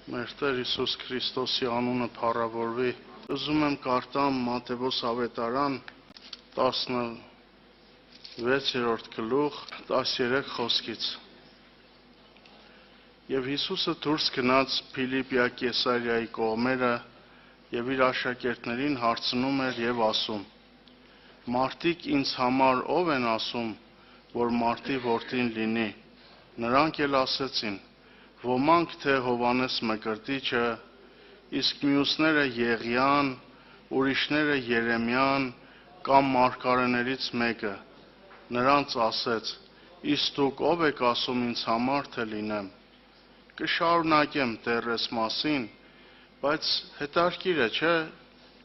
Մեր Տեր Հիսուս Քրիստոսի անունը փառավորվի։ Ուզում եմ կարդամ Մատթեոս ավետարան 16-րդ գլուխ 13 խոսքից։ Եվ Հիսուսը դուրս գնաց Փիլիպիա Կեսարիայի կողմերը եւ իր աշակերտներին հարցնում էր եւ ասում. Մարդիկ ինձ համար ով են ասում, որ մարդի որդին լինի։ Նրանք էլ ասեցին. ոմանք թե Հովանես Մկրտիչը, իսկ մյուսները Եղիան, ուրիշները Երեմիան կամ մարգարեներից մեկը։ Նրանց ասեց. իսկ դուք ով եք ասում ինձ համար թե լինեմ։ Կշարունակեմ դեռ մասին, բայց հետաքրքիր է, չէ՞,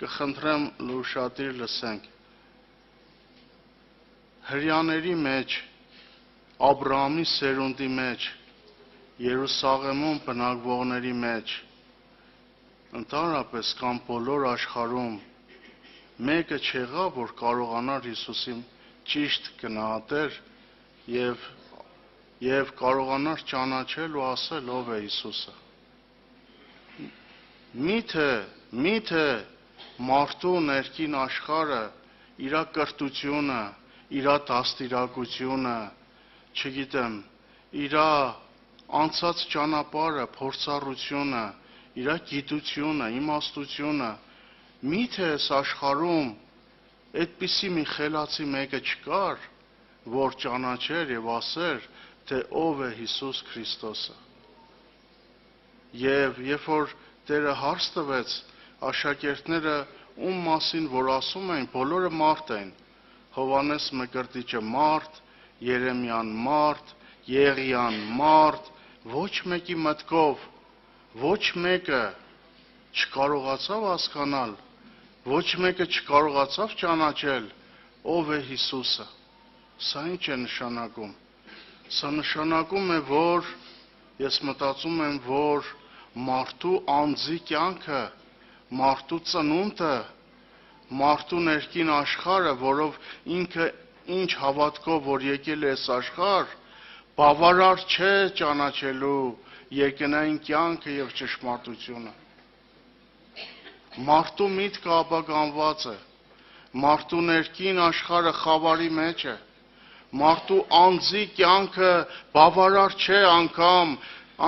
կխնդրեմ լուշադիր լսենք։ Հրյաների մեջ, Աբրահամի սերունդի մեջ, Երուսաղեմում բնակվողների մեջ, ընդհանրապես կամ բոլոր աշխարհում մեկը չեղավ, որ կարողանար Հիսուսին ճիշտ գնահատել եւ կարողանար ճանաչել ու ասել ով է Հիսուսը։ Միթե մարդու ներքին աշխարհը, իր կրթությունը, իր դաստիարակությունը, չգիտեմ, իր անցած ճանապարհը, փորձառությունը, իր գիտությունը, իմաստությունը, միթե այս աշխարհում այդպիսի մի խելացի մեկը չկար, որ ճանաչեր եւ ասեր, թե ով է Հիսուս Քրիստոսը։ Եվ երբ որ Տերը հարց տվեց, աշակերտները ում մասին որ ասում էին, բոլորը մարդ էին։ Հովանես Մկրտիչը մարդ, Երեմիան մարդ, Եղիան մարդ, ոչ մեկի մտքով, ոչ մեկը չկարողացավ հասկանալ, ոչ մեկը չկարողացավ ճանաչել ով է Հիսուսը։ Սա ինչ է նշանակում։ Սա նշանակում է, որ ես մտածում եմ, որ մարդու անձի կյանքը, մարդու ծնունդը, մարդու ներքին աշխարհը, որով ինքը ինչ հավատքով որ եկել է այս աշխարհ, բավարար չէ ճանաչելու երկնային կյանքը եւ ճշմարտությունը։ Մարդու միտքը ապականված է, մարդու ներքին աշխարհը խավարի մեջ է, մարդու անձի կյանքը բավարար չէ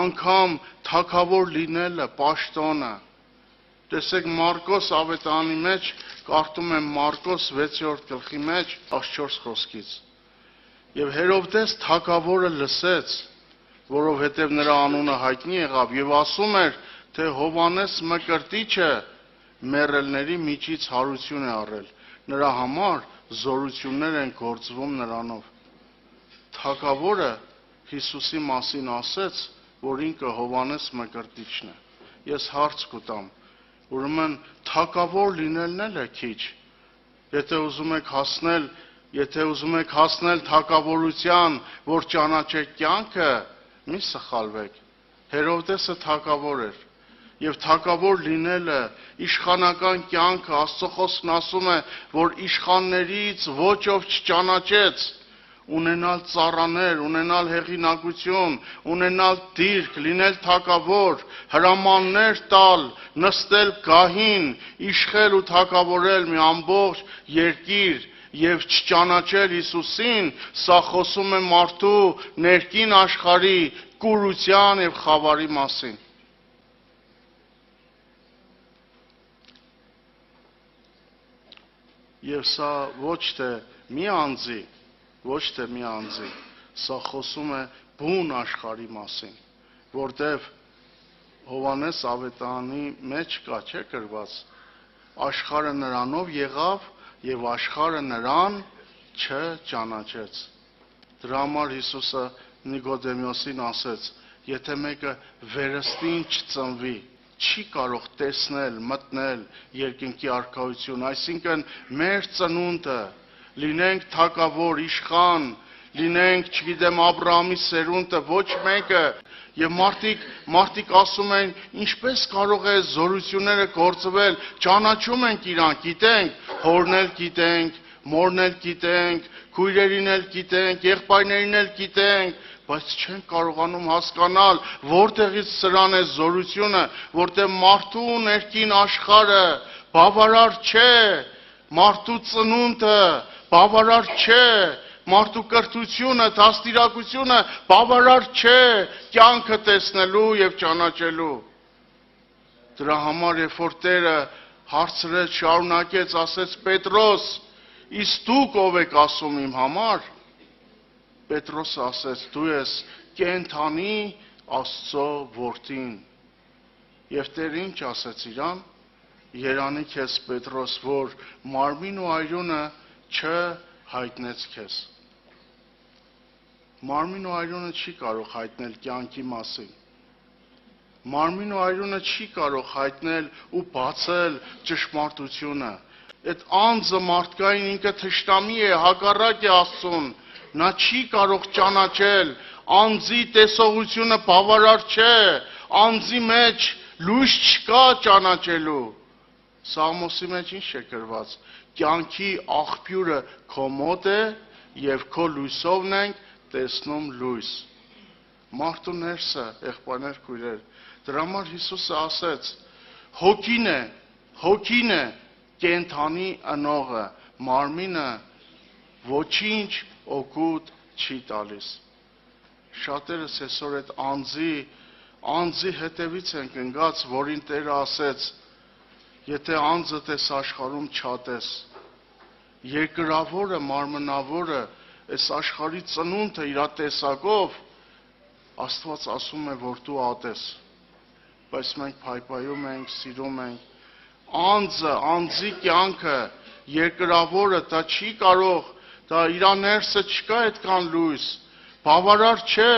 անգամ թագավոր լինելը, պաշտոնը։ Տեսեք Մարկոս ավետարանի մեջ, կարդում եմ Մարկոս 6-րդ գլխի մեջ 14 խոսքից։ Եվ Հերովդես թագավորը լսեց, որովհետև նրա անունը հայտնի եղավ, եւ ասում էր, թե Հովանես Մկրտիչը մեռելների միջից հարություն է առել, նրա համար զորություններ են գործվում նրանով։ Թագավորը Հիսուսի մասին ասեց, որ ինքը Հովանես Մկրտիչն է։ Ես հարց կտամ, ուրեմն թագավոր լինելն էլ է քիչ։ Եթե ուզում եք հասնել թագավորության, որ ճանաչեք կյանքը, մի սխալվեք։ Հերովդեսը թագավոր էր, եւ թագավոր լինելը, իշխանական կյանքը, Աստծո խոսքն ասում է, որ իշխաններից ոչ ով չճանաչեց, ունենալ ծառաներ, ունենալ հեղինակություն, ունենալ դիրք, լինել թագավոր, հրամաններ տալ, նստել գահին, իշխել ու թագավորել մի ամբողջ երկիր եւ չճանաչել Հիսուսին, սա խոսում է մարդու ներքին աշխարհի կուրության եւ խավարի մասին։ Եվ սա ոչ թե մի անձի, սա խոսում է բուն աշխարհի մասին, որտեղ Հովանես ավետարանի մեջ կա, չէ՞ գրված, աշխարհը նրանով եղավ եւ աշխարհը նրան չճանաչեց։ Դրա համար Հիսուսը Նիկոդեմոսին ասեց. եթե մեկը վերստին չծնվի, չի կարող տեսնել, մտնել երկնքի արքայություն, այսինքն մեր ծնունդը, լինենք թագավոր, իշխան, լինենք, չգիտեմ, Աբրահամի սերունդը, ոչ մեկը, եւ մարդիկ ասում են, ինչպես կարող է զորությունները գործվել, ճանաչում ենք իրան, գիտենք, հորն էլ գիտենք, մորն էլ գիտենք, քույրերին էլ գիտենք, եղբայրներին էլ գիտենք, բայց չեն կարողանում հասկանալ, որտեղից սրան է զորությունը, որտեղ մարդու ներքին աշխարհը բավարար չէ, մարդու ծնունդը բավարար չէ, մարդու կրթությունը, դաստիարակությունը բավարար չէ կյանքը տեսնելու եւ ճանաչելու։ Դրա համար երբ որ Տերը հարցրեց, շարունակեց, ասեց Պետրոս, իսկ դուք ով եք ասում իմ համար։ Պետրոսը ասեց, դու ես կենդանի Աստծո որդին։ Եվ Տերը ինչ ասեց իրան։ Երանի քեզ Պետրոս, որ մարմին ու այրունը չհայտնեց քեզ։ Մարմին ու այրունը չի կարող հայտնել կյանքի մասին։ Մարմին ու այրունը չի կարող հայտնել ու բացել ճշմարտությունը։ Այդ անձը մարդկային ինքը թշնամի է, հակառակ է Աստծուն։ Նա չի կարող ճանաչել, անձի տեսողությունը բավարար չէ, անձի մեջ լույս չկա ճանաչելու։ Սաղմոսի մեջ ինչ է գրված։ Կյանքի աղբյուրը քո մոտ է եւ քո լույսովն ենք տեսնում լույս։ Մարդու ներսը, եղբայրներ, քույրեր, դրա համար Հիսուսը ասեց. հոգին է կենդանի ընողը, մարմինը ոչինչ օգուտ չի տալիս։ Շատերս այսօր այդ անձի հետևից են ընկած, որին Տերը ասեց. եթե անձդ ես աշխարհում չատես, երկրավորը, մարմնավորը, այս աշխարհի ծնունդը իր տեսակով Աստված ասում է, որ դու ատես, բայց մենք փայփայում ենք, սիրում ենք։ Անձի կյանքը, երկրավորը, դա չի կարող, դա իր ներսը չկա այդքան լույս, բավարար չէ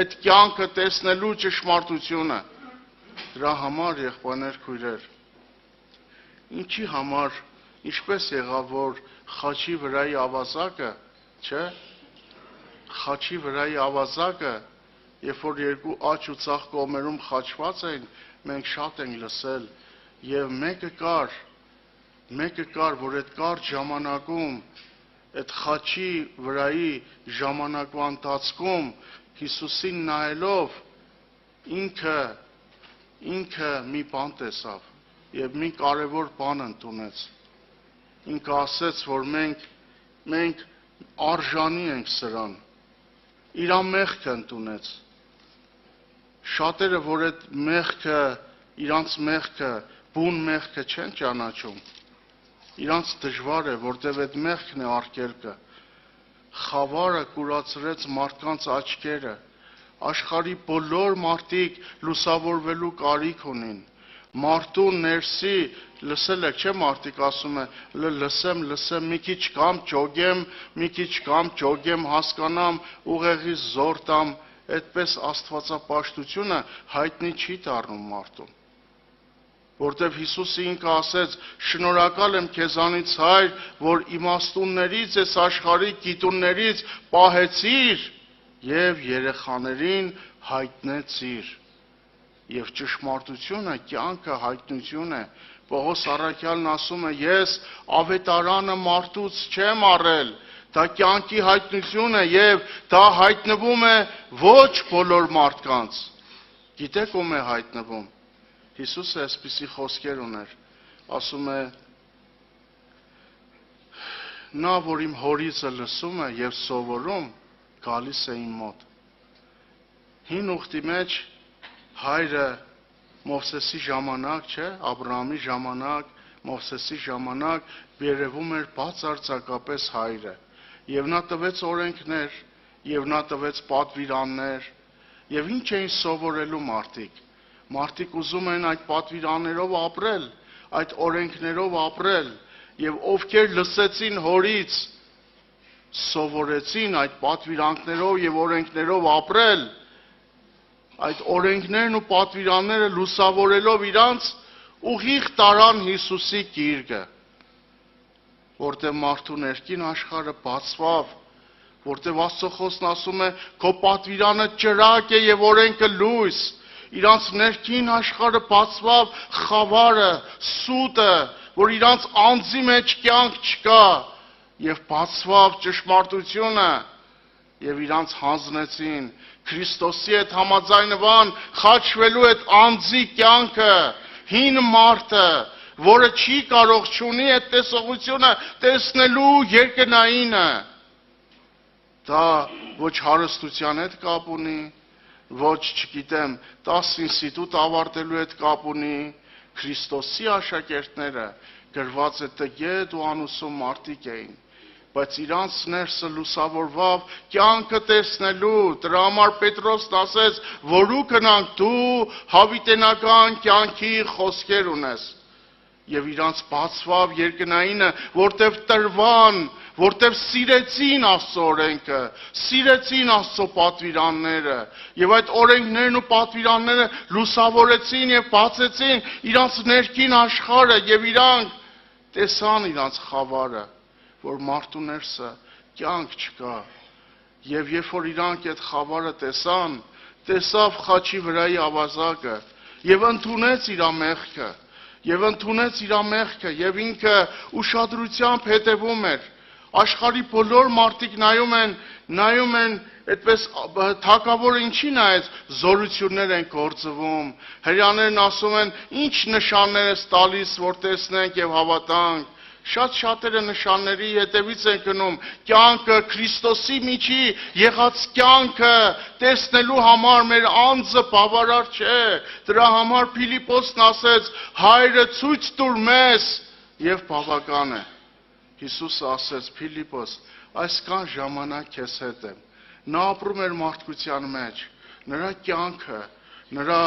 այդ կյանքը տեսնելու ճշմարտությունը։ Դրա համար, եղբայրներ, քույրեր, ինչի համար, ինչպես եղավ, որ խաչի վրայի ավազակը, չէ, խաչի վրայի ավազակը, երբ որ երկու աջ ու ցախ կողմերում խաչված են, մենք շատ ենք լսել, եւ մեկը կար, որ այդ կարճ ժամանակում, այդ խաչի վրայի ժամանակվա ընթացքում Հիսուսին նայելով ինքը մի բան տեսավ եւ մի կարևոր բան ընդունեց։ Ինքը ասեց, որ մենք արժանի ենք սրան։ Իր մեղքը ընդունեց։ Շատերը, որ այդ մեղքը, իրանց մեղքը, բուն մեղքը չեն ճանաչում, իրանց դժվար է, որտև այդ մեղքն է արգելքը։ Խավարը կուրացրեց մարդկանց աչքերը, աշխարհի բոլոր մարդիկ լուսավորվելու կարիք ունին։ Մարդու ներսի, լսել եք, չէ՞ մարդիկ ասում է, լսեմ, մի քիչ կամ ջոգեմ, հասկանամ, ուղեղի զոր տամ, այդպես աստվածապաշտությունը հայտնի չի դառնում մարդուն։ Որտև Հիսուսը ինքը ասեց. շնորհակալ եմ քեզանից Հայր, որ իմաստուններից այս աշխարհի գիտուններից պահեցիր եւ երեխաներին հայտնեցիր։ Եվ ճշմարտությունը, կյանքը հայտնություն է։ Պողոս առաքյալն ասում է. ես ավետարանը մարդուց չեմ առել, դա կյանքի հայտնություն է եւ դա հայտնվում է ոչ բոլոր մարդկանց։ Գիտեք ում է հայտնվում։ Հիսուսը այսպիսի խոսքեր ուներ, ասում է. նա, որ իմ հորիցը լսում է եւ սովորում, գալիս է իմ մոտ։ Հին ուխտի մեջ հայրը Մովսեսի ժամանակ, չէ, Աբրահամի ժամանակ, Մովսեսի ժամանակ երևում էր բացարձակապես հայրը։ Եվ նա տվեց օրենքներ, եւ նա տվեց պատվիրաններ, եւ ինչ էին սովորելու մարդիկ։ Մարդիկ ուզում են այդ պատվիրաններով ապրել, այդ օրենքներով ապրել, եւ ովքեր լսեցին հորից, սովորեցին այդ պատվիրաններով եւ օրենքներով ապրել, այդ օրենքներն ու պատվիրանները լուսավորելով իրանց ուղիղ տարան Հիսուսի գիրկը, որտեղ մարդու ներքին աշխարհը բացվավ, որտեղ Աստծո խոսքն ասում է, քո պատվիրանը ճրակ է եւ օրենքը լույս, իրանց ներքին աշխարհը բացվավ խավարը, սուտը, որ իրանց անձի մեջ կյանք չկա, եւ բացվավ ճշմարտությունը, եւ իրանց հանձնեցին Քրիստոսի հետ համաձայնվան խաչվելու այդ անձի կյանքը, հին մարդը, որը չի կարող չունի այդ տեսողությունը տեսնելու երկնայինը։ Դա ոչ հարստության հետ կապ ունի, ոչ, չգիտեմ, 10 ինստիտուտ ավարտելու հետ կապ ունի, Քրիստոսի աշակերտները գրված է տգետ ու անուսում մարդիկ էին, բայց իրանց ներսը լուսավորվավ կյանքը տեսնելու, դրա համար Պետրոսն ասեց, որ ու գնանք դու հավիտենական կյանքի խոսքեր ունես, եւ իրանց բացվավ երկնայինը, որտեվ տրվան, որտեվ սիրեցին Աստծո օրենքը, սիրեցին Աստծո պատվիրանները, եւ այդ օրենքներն ու պատվիրանները լուսավորեցին եւ բացեցին իրանց ներքին աշխարհը եւ իրանք տեսան իրանց խավարը, որ մարդու ներսը կյանք չկա, եւ երբ որ իրանք այդ խավարը տեսան, տեսավ խաչի վրայի ավազակը եւ ընդունեց իր մեղքը, եւ ընդունեց իր մեղքը եւ ինքը ուշադրությամբ հետևում էր։ Աշխարհի բոլոր մարդիկ նայում են այդպես թակավորը ինչի նայեց, զորություններ են գործվում, հրյաներն ասում են, ինչ նշաններ ես տալիս, որ տեսնենք եւ հավատանք։ Շատ-շատերը նշանների հետևից են գնում, կյանքը Քրիստոսի միջի եղած կյանքը տեսնելու համար մեր անձը բավարար չէ, դրա համար Փիլիպոսն ասեց, հայրը ցույց տուր մեզ եւ բավական է։ Հիսուսը ասեց, Փիլիպոս, այսքան ժամանակ քեզ հետ եմ, նա ապրում էր մարդկության մեջ, նրա կյանքը, նրա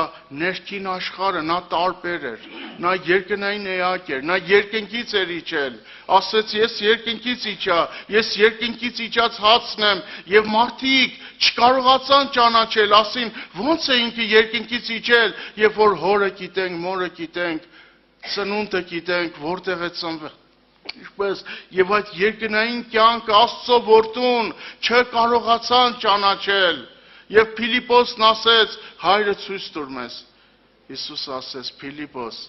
ներքին աշխարհը, նա տարբեր էր, նա երկնային էակ էր, նա երկնքից էր իջել, ասեց ես երկնքից իջա, ես երկնքից իջած հացն եմ, եւ մարդիկ չկարողացան ճանաչել, ասին ո՞նց է ինքը երկնքից իջել, երբ որ հորը գիտենք, մորը գիտենք, ծնունդը գիտենք, որտեղ է ծնվել, ինչպես եւ այդ երկնային կյանքը Աստծո որդուն չկարողացան ճանաչել։ Եվ Փիլիպոսն ասեց, հայրը ցույց տուր մեզ։ Հիսուսը ասեց, Փիլիպոս,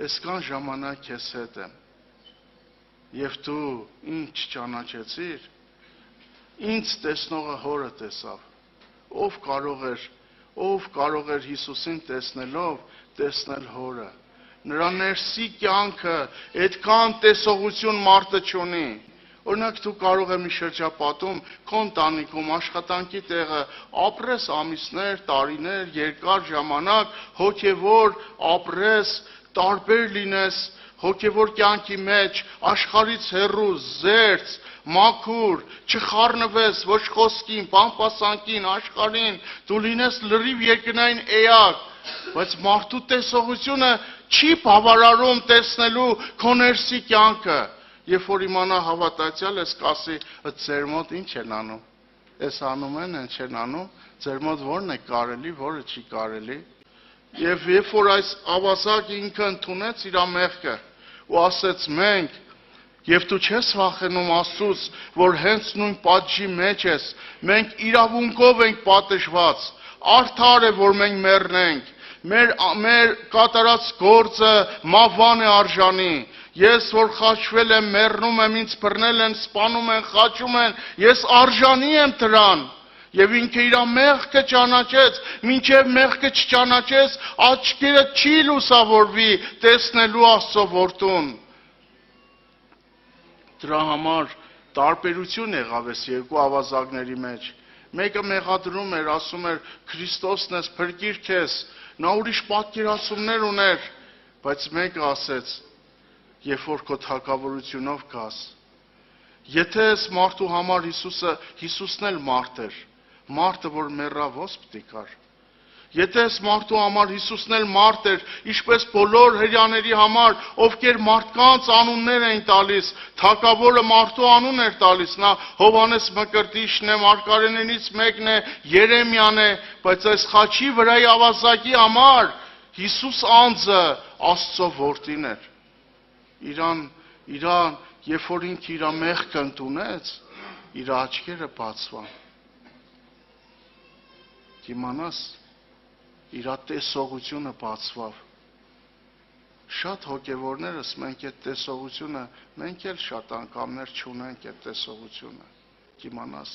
այսքան ժամանակ քեզ հետ եմ։ Եվ դու ինչ ճանաչեցիր, ինձ տեսնողը հորը տեսավ։ Ով կարող էր Հիսուսին տեսնելով տեսնել հորը։ Նրա ներսի կյանքը այդքան տեսողություն մարդը չունի։ Օրինակ դու կարող ես մի շրջապատում քո ընտանիքում աշխատանքի տեղը ապրես ամիսներ, տարիներ, երկար ժամանակ, հոգևոր ապրես, տարբեր լինես, հոգևոր կյանքի մեջ, աշխարհից հեռու, զերծ, մաքուր, չխառնվես ոչ խոսքին, բամբասանքին, աշխարհին, դու լինես լրիվ երկնային էակ, բայց մարդու տեսողությունը չի բավարարում տեսնելու քո ներսի կյանքը։ Երբ որ իմանա հավատացյալ ես կասի, ձեր մոտ ինչ են անում, ես անում են չեն անում, ձեր մոտ որն է կարելի, որը չի կարելի։ Եվ երբ որ այս ավազակը ինքը ընդունեց իր մեղքը ու ասեց մենք, եւ դու չես վախենում Աստծուց, որ հենց նույն պատժի մեջ ես, մենք իրավունքով ենք պատժված, արդար է որ մենք մեռնենք, մեր կատարած գործը մահվան է արժանի։ Ես որ խաչվել եմ, մեռնում եմ, ինձ բռնել են, սպանում են, խաչում են, ես արժանի եմ դրան։ Եվ ինքը իր մեղքը ճանաչեց, մինչև մեղքը չճանաչես, աչքերը չի լուսավորվի տեսնելու Աստծո որդուն։ Դրա համար տարբերություն եղավ այս երկու ավազակների մեջ։ Մեկը մեղադրում էր, ասում էր Քրիստոսն ես, փրկիր քեզ, նա ուրիշ պատկերացումներ ուներ, բայց մեկը ասեց, երբ որ քո թագավորությունով գաս, եթե այս մարդու համար Հիսուսն էլ մարդ էր, մարդը որ մեռավ ո՞ս պիտի կար։ Եթե այս մարդու համար Հիսուսն էլ մարդ էր, ինչպես բոլոր հրյաների համար, ովքեր մարդկանց անուններ էին տալիս, թագավորը մարդու անուն էր տալիս, նա Հովհաննես Մկրտիչն է, մարգարեներից մեկն է, Երեմիան է, բայց այս խաչի վրայի ավազակի համար Հիսուս անձը Աստծո որդին էր։ Իրան, երբ որ ինքը իր մեղքը ընդունեց, իր աչքերը բացվան։ Իմանաս, իր տեսողությունը բացվավ։ Շատ հոգևորներս մենք այդ տեսողությունը, մենք էլ շատ անգամներ չունենք այդ տեսողությունը։ Իմանաս,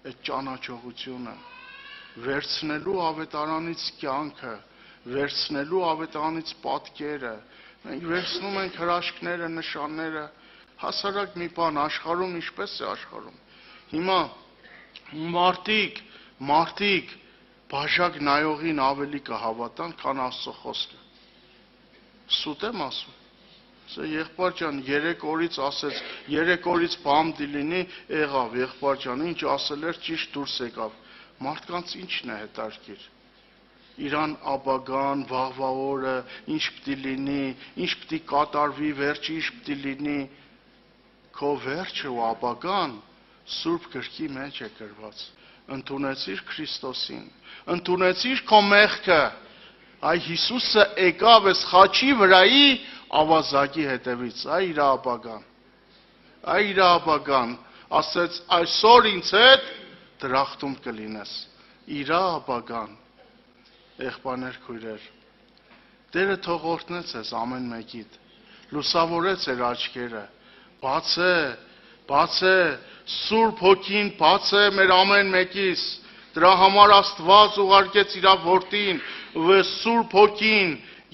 այդ ճանաչողությունը, վերցնելու ավետարանից կյանքը, վերցնելու ավետարանից պատկերը, մենք վերցնում ենք հրաշքները, նշանները, հասարակ մի բան, աշխարհում ինչպես է աշխարհում։ Հիմա մարդիկ բաժակ նայողին ավելի կհավատան, քան Աստծո խոսքը։ Սուտ եմ ասում։ Սա եղբայր ջան 3 օրից ասեց, 3 օրից բամ դիլինի եղավ, եղբայր ջան, ինչ ասել էր ճիշտ դուրս եկավ։ Մարդկանց ինչն է հետարքիր։ Իրան ապագան, վաղվա օրը, ինչ պիտի լինի, ինչ պիտի կատարվի, վերջը ինչ պիտի լինի։ Քո վերջը ու ապագան Սուրբ գրքի մեջ է գրված։ Ընդունեցիր Քրիստոսին, ընդունեցիր քո մեղքը։ Այ Հիսուսը եկավ այս խաչի վրայի ավազակի հետևից, այ իր ապագան։ Այ իր ապագան, ասեց այսօր ինձ հետ դրախտում կլինես։ Իր ապագան։ Եղբայրներ, քույրեր, Տերը թող օրհնեց ես ամեն մեկիդ, լուսավորեց էր աչքերը, բաց է, Սուրբ Հոգին բաց է մեր ամեն մեկիս, դրա համար Աստված ուղարկեց իր որդին, Սուրբ Հոգին,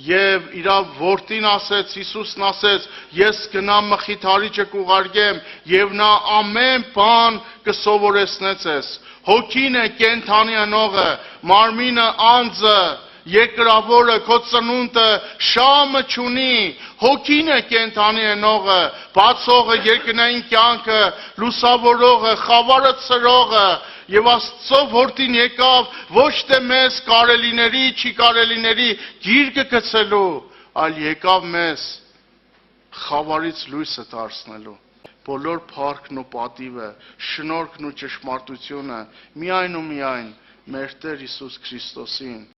եւ իր որդին ասեց, Հիսուսն ասեց, ես գնամ մխիթարիչը կուղարկեմ, եւ նա ամեն բան կսովորեցնեց ես, Հոգին է կենթանի անողը, մարմինը անձը, երկրավորը, քո ծնունդը շամը չունի, Հոգին է կենթանի անողը, բացողը, երկնային կյանքը, լուսավորողը, խավարը ցրողը, եւ Աստծո որդին եկավ ոչ թե մեզ կարելիների, չի կարելիների գիրկը գցելու, այլ եկավ մեզ խավարից լույսը դարձնելու։ Բոլոր փառքն ու պատիվը, շնորհքն ու ճշմարտությունը միայն ու միայն մեր Տեր Հիսուս Քրիստոսին